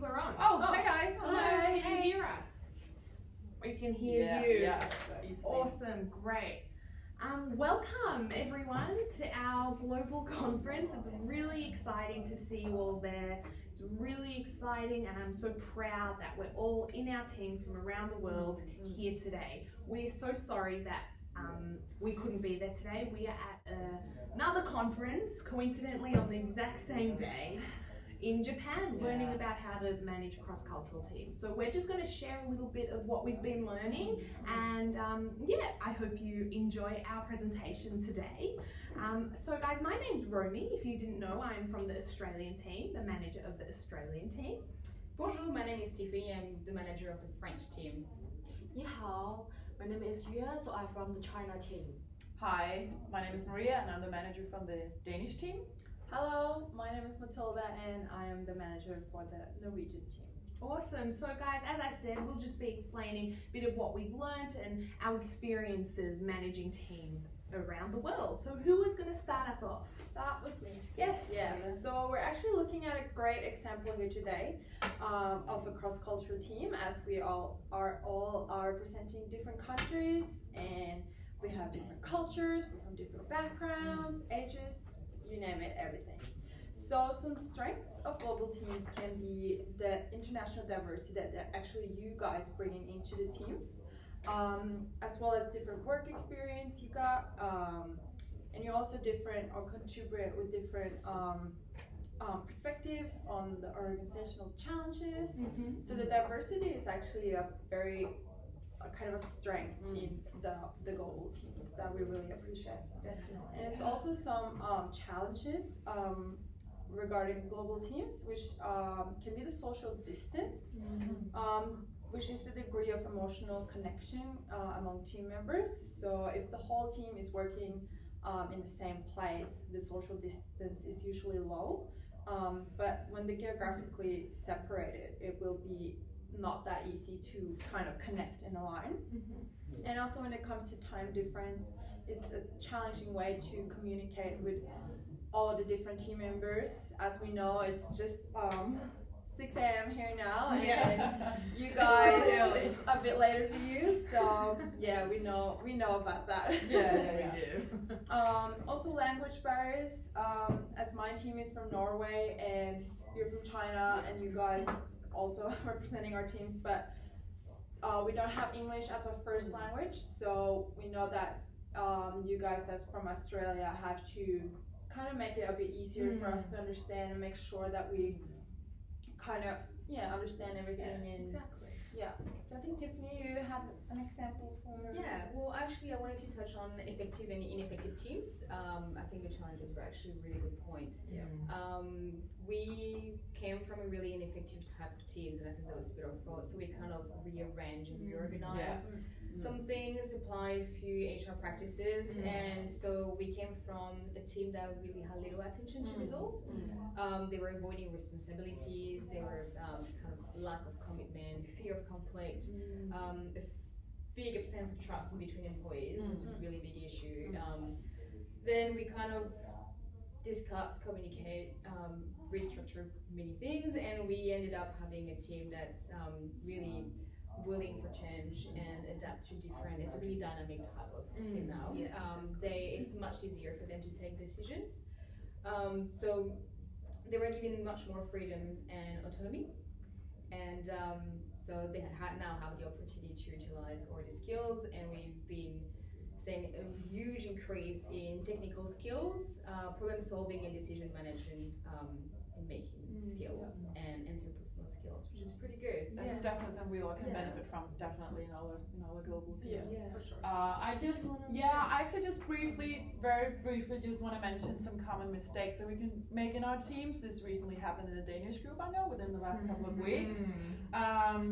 we're on. Oh, hi guys. Hello. Hi. Can you hear us? We can hear you. Yeah. Awesome. Great. Welcome everyone to our global conference. It's really exciting to see you all there. It's really exciting, and I'm so proud that we're all in our teams from around the world here today. We're so sorry that we couldn't be there today. We are at another conference, coincidentally on the exact same day, in Japan, learning about how to manage cross-cultural teams. So we're just going to share a little bit of what we've been learning, and I hope you enjoy our presentation today. So guys, my name's Romy. If you didn't know, I'm from the Australian team, the manager of the Australian team. Bonjour, my name is Tiffany. I'm the manager of the French team. 你好, my name is Yue, so I'm from the China team. Hi, my name is Maria and I'm the manager from the Danish team. Hello, my name is Matilda and I am the manager for the Norwegian team. Awesome. So guys, as I said, we'll just be explaining a bit of what we've learned and our experiences managing teams around the world. So who is going to start us off? That was me. Yes. Yeah, so we're actually looking at a great example here today of a cross-cultural team, as we all are representing different countries and we have different cultures, we're from different backgrounds, ages, you name it, everything. So some strengths of global teams can be the international diversity that actually you guys bringing into the teams, as well as different work experience you got, and you're also different or contribute with different perspectives on the organizational challenges. So the diversity is actually a very kind of a strength in the global teams that we really appreciate. Definitely. And it's also some challenges regarding global teams, which can be the social distance, which is the degree of emotional connection among team members. So if the whole team is working in the same place, the social distance is usually low. But when they're geographically separated, it will be not that easy to kind of connect and align. And also when it comes to time difference, it's a challenging way to communicate with all of the different team members. As we know, it's just 6 a.m. here now, and you guys, it's a bit later for you, so yeah, we know about that. Yeah, we do. Also language barriers, as my team is from Norway and you're from China, and you guys also representing our teams, but we don't have English as a first language, so we know that you guys that's from Australia have to kind of make it a bit easier for us to understand and make sure that we kind of understand everything. And exactly. Yeah, so I think Tiffany, you have an example for Well, actually I wanted to touch on effective and ineffective teams. I think the challenges were actually a really good point. We came from a really ineffective type of teams, and I think that was a bit of fault, so we kind of rearranged and reorganized some things, applied a few HR practices, and so we came from a team that really had little attention to results. They were avoiding responsibilities, they were kind of lack of commitment, fear of conflict, a big absence of trust in between employees was a really big issue. Then we kind of discuss, communicate, restructure many things, and we ended up having a team that's really willing for change and adapt to different. It's a really dynamic type of team now. It's much easier for them to take decisions. So they were given much more freedom and autonomy, and so they now have the opportunity to utilize all the skills, and we've been seeing a huge increase in technical skills, problem solving and decision management, and making skills and interpersonal skills, which is pretty good. That's definitely something we all can benefit from, definitely in our global teams. For sure. I actually just very briefly just want to mention some common mistakes that we can make in our teams. This recently happened in the Danish group, I know, within the last couple of weeks.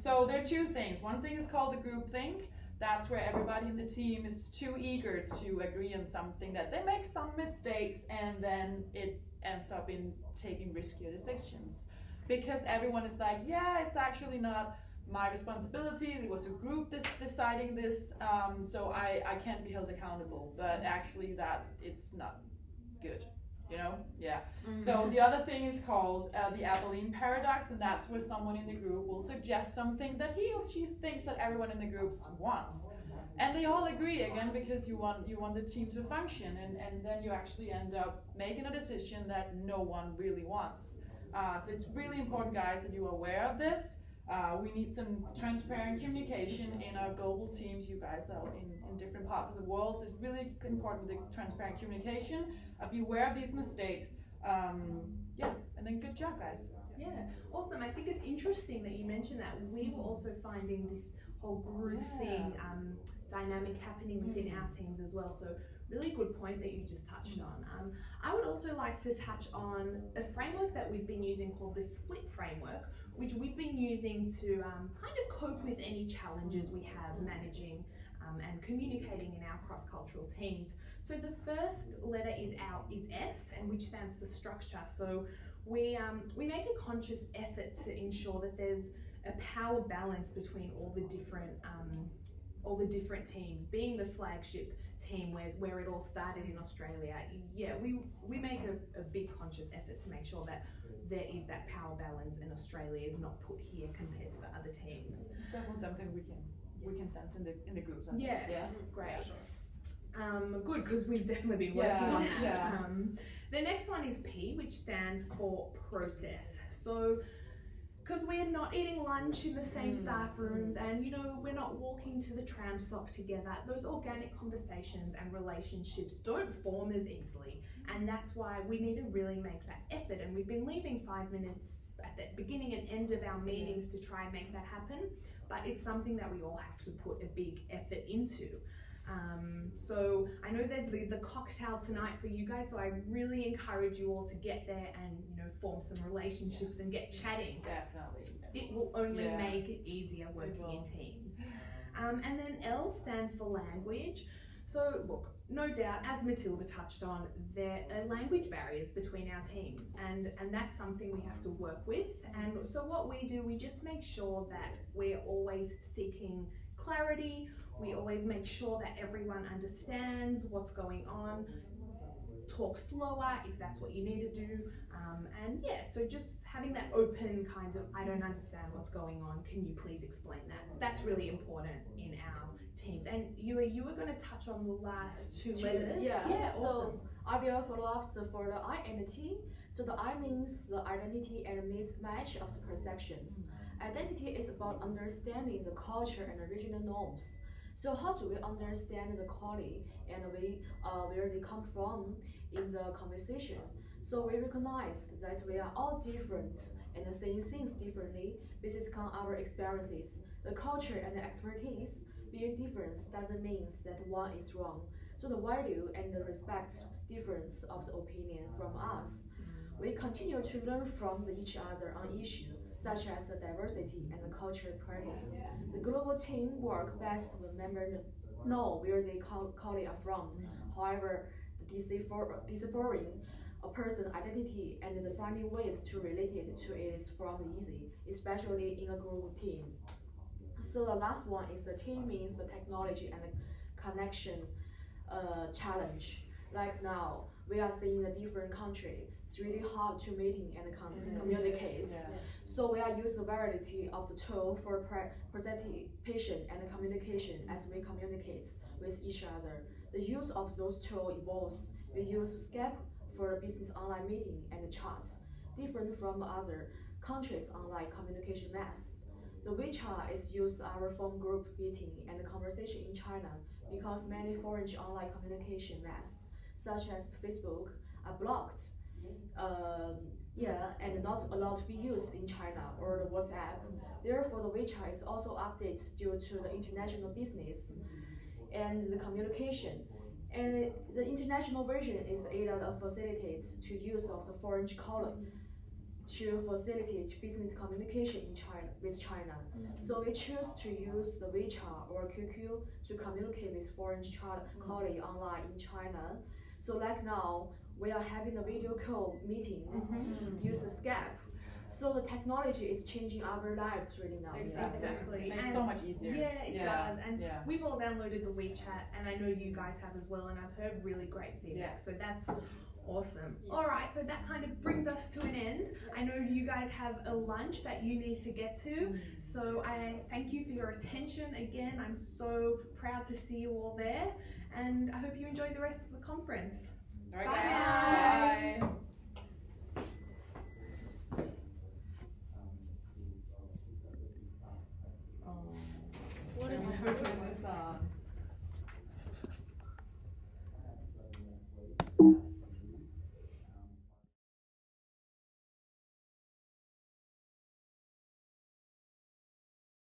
So there are two things. One thing is called the group think. That's where everybody in the team is too eager to agree on something, that they make some mistakes and then it ends up in taking riskier decisions. Because everyone is like, yeah, it's actually not my responsibility, it was a group deciding this, so I can't be held accountable. But actually that it's not good. you know? Yeah. So the other thing is called the Abilene paradox, and that's where someone in the group will suggest something that he or she thinks that everyone in the group wants. And they all agree again because you want the team to function, and then you actually end up making a decision that no one really wants. So it's really important, guys, that you are aware of this. We need some transparent communication in our global teams. You guys are in different parts of the world, so it's really important with the transparent communication. Be aware of these mistakes. And then good job, guys. Yeah, awesome. I think it's interesting that you mentioned that. We were also finding this whole group thing dynamic happening within our teams as well. So really good point that you just touched on. I would also like to touch on a framework that we've been using called the SPLIT framework, which we've been using to kind of cope with any challenges we have managing and communicating in our cross-cultural teams. So the first letter is S, and which stands for structure. So we make a conscious effort to ensure that there's a power balance between all the different teams. Being the flagship team where it all started in Australia, we make a big conscious effort to make sure that there is that power balance, and Australia is not put here compared to the other teams. It's definitely something we can sense in the groups. Yeah, great. Good, because we've definitely been working on that. Yeah. The next one is P, which stands for process. So, because we're not eating lunch in the same staff rooms, and we're not walking to the tram stop together, those organic conversations and relationships don't form as easily, and that's why we need to really make that effort. And we've been leaving 5 minutes at the beginning and end of our meetings to try and make that happen, but it's something that we all have to put a big effort into. So I know there's the cocktail tonight for you guys, so I really encourage you all to get there and form some relationships and get chatting. Definitely. It will only make it easier working in teams. And then L stands for language. So look, no doubt, as Matilda touched on, there are language barriers between our teams, and that's something we have to work with. And so what we do, we just make sure that we're always seeking clarity. We always make sure that everyone understands what's going on. Talk slower if that's what you need to do. So just having that open kinds of, I don't understand what's going on, can you please explain that? That's really important in our teams. And you were going to touch on the last two letters. Yeah, awesome. So I will follow up for the I and the T. So the I means the identity and mismatch of the perceptions. Identity is about understanding the culture and the regional norms. So how do we understand the quality and where they come from in the conversation? So we recognize that we are all different and seeing things differently based on our experiences. The culture and the expertise being different doesn't mean that one is wrong. So the value and the respect difference of the opinion from us. We continue to learn from each other on issues such as diversity and cultural practice. The global team work best when members know where they colleagues are from. However, the deciphering a person's identity and the finding ways to relate it to it is from easy, especially in a group team. So the last one is the T means the technology and the connection challenge. Like now, we are seeing a different country. It's really hard to meeting and communicate. So we are using a variety of the tool for participation and communication as we communicate with each other. The use of those tools evolves. We use Skype for the business online meeting and chat, different from other countries' online communication methods. The WeChat is used our phone group meeting and conversation in China because many foreign online communication methods, such as Facebook, are blocked. And not allowed to be used in China or the WhatsApp. Therefore, the WeChat is also updated due to the international business and the communication. And the international version is able to facilitate to use of the foreign colleague to facilitate business communication in China with China. So we choose to use the WeChat or QQ to communicate with foreign colleague online in China. So like now, we are having a video call meeting, use Skype. So the technology is changing our lives really now. Exactly. It makes it so much easier. Yeah, it does. And we've all downloaded the WeChat, and I know you guys have as well, and I've heard really great feedback. So that's Awesome. Yeah. All right, so that kind of brings us to an end. I know you guys have a lunch that you need to get to, so I thank you for your attention again. I'm so proud to see you all there, and I hope you enjoy the rest of the conference. All right, Bye guys. now. Bye.